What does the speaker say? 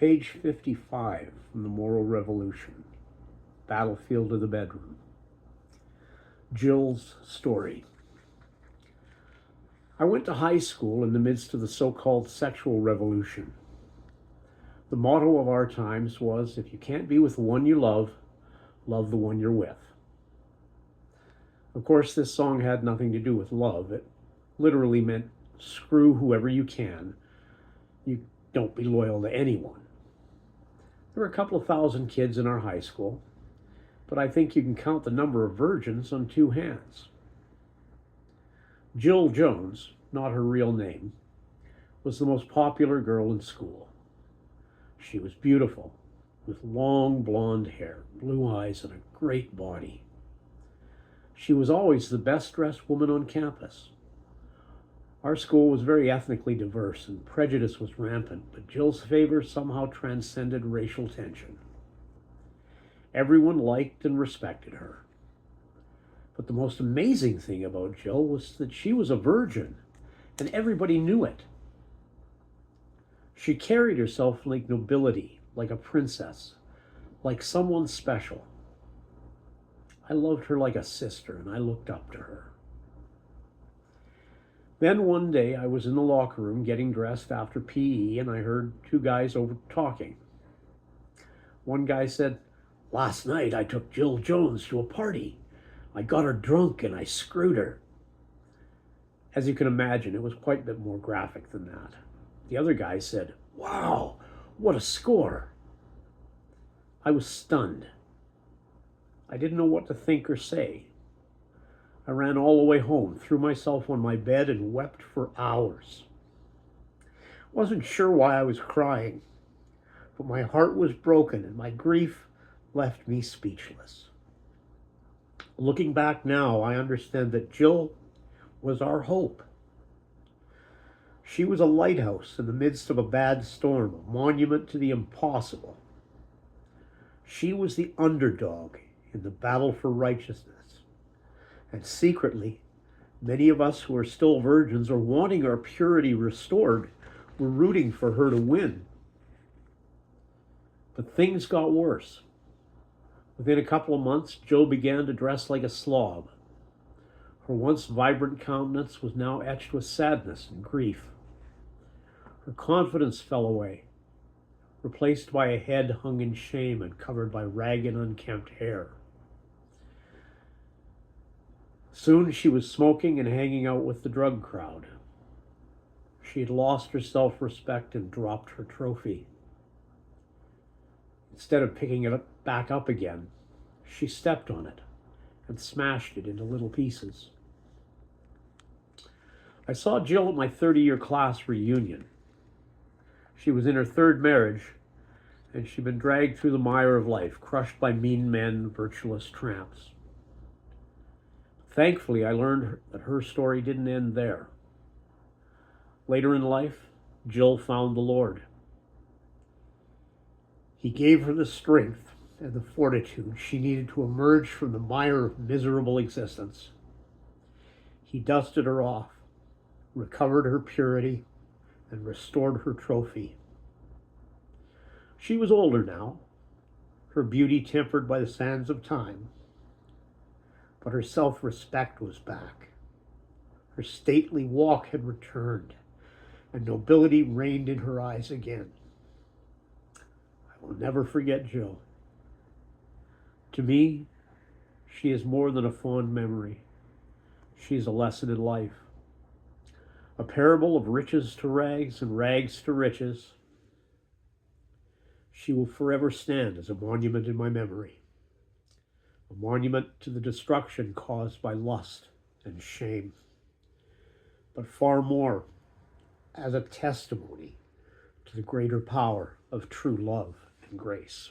Page 55 from the Moral Revolution, Battlefield of the Bedroom. Jill's story. I went to high school in the midst of the so-called sexual revolution. The motto of our times was, if you can't be with the one you love, love the one you're with. Of course, this song had nothing to do with love. It literally meant screw whoever you can. You don't be loyal to anyone. There were a couple of thousand kids in our high school, but I think you can count the number of virgins on two hands. Jill Jones, not her real name, was the most popular girl in school. She was beautiful, with long blonde hair, blue eyes, and a great body. She was always the best-dressed woman on campus. Our school was very ethnically diverse and prejudice was rampant, but Jill's favor somehow transcended racial tension. Everyone liked and respected her. But the most amazing thing about Jill was that she was a virgin, and everybody knew it. She carried herself like nobility, like a princess, like someone special. I loved her like a sister, and I looked up to her. Then one day I was in the locker room getting dressed after PE, and I heard two guys over talking. One guy said, "Last night I took Jill Jones to a party. I got her drunk and I screwed her." As you can imagine, it was quite a bit more graphic than that. The other guy said, "Wow, what a score." I was stunned. I didn't know what to think or say. I ran all the way home, threw myself on my bed, and wept for hours. Wasn't sure why I was crying, but my heart was broken and my grief left me speechless. Looking back now, I understand that Jill was our hope. She was a lighthouse in the midst of a bad storm, a monument to the impossible. She was the underdog in the battle for righteousness. And secretly, many of us who are still virgins or wanting our purity restored were rooting for her to win. But things got worse. Within a couple of months, Jill began to dress like a slob. Her once vibrant countenance was now etched with sadness and grief. Her confidence fell away, replaced by a head hung in shame and covered by ragged, unkempt hair. Soon she was smoking and hanging out with the drug crowd. She had lost her self-respect and dropped her trophy. Instead of picking it back up again, she stepped on it and smashed it into little pieces. I saw Jill at my 30-year class reunion. She was in her third marriage, and she'd been dragged through the mire of life, crushed by mean men, virtuous tramps. Thankfully, I learned that her story didn't end there. Later in life, Jill found the Lord. He gave her the strength and the fortitude she needed to emerge from the mire of miserable existence. He dusted her off, recovered her purity, and restored her trophy. She was older now, her beauty tempered by the sands of time. But her self-respect was back. Her stately walk had returned, and nobility reigned in her eyes again. I will never forget Jill. To me, she is more than a fond memory. She is a lesson in life. A parable of riches to rags and rags to riches. She will forever stand as a monument in my memory. A monument to the destruction caused by lust and shame, but far more as a testimony to the greater power of true love and grace.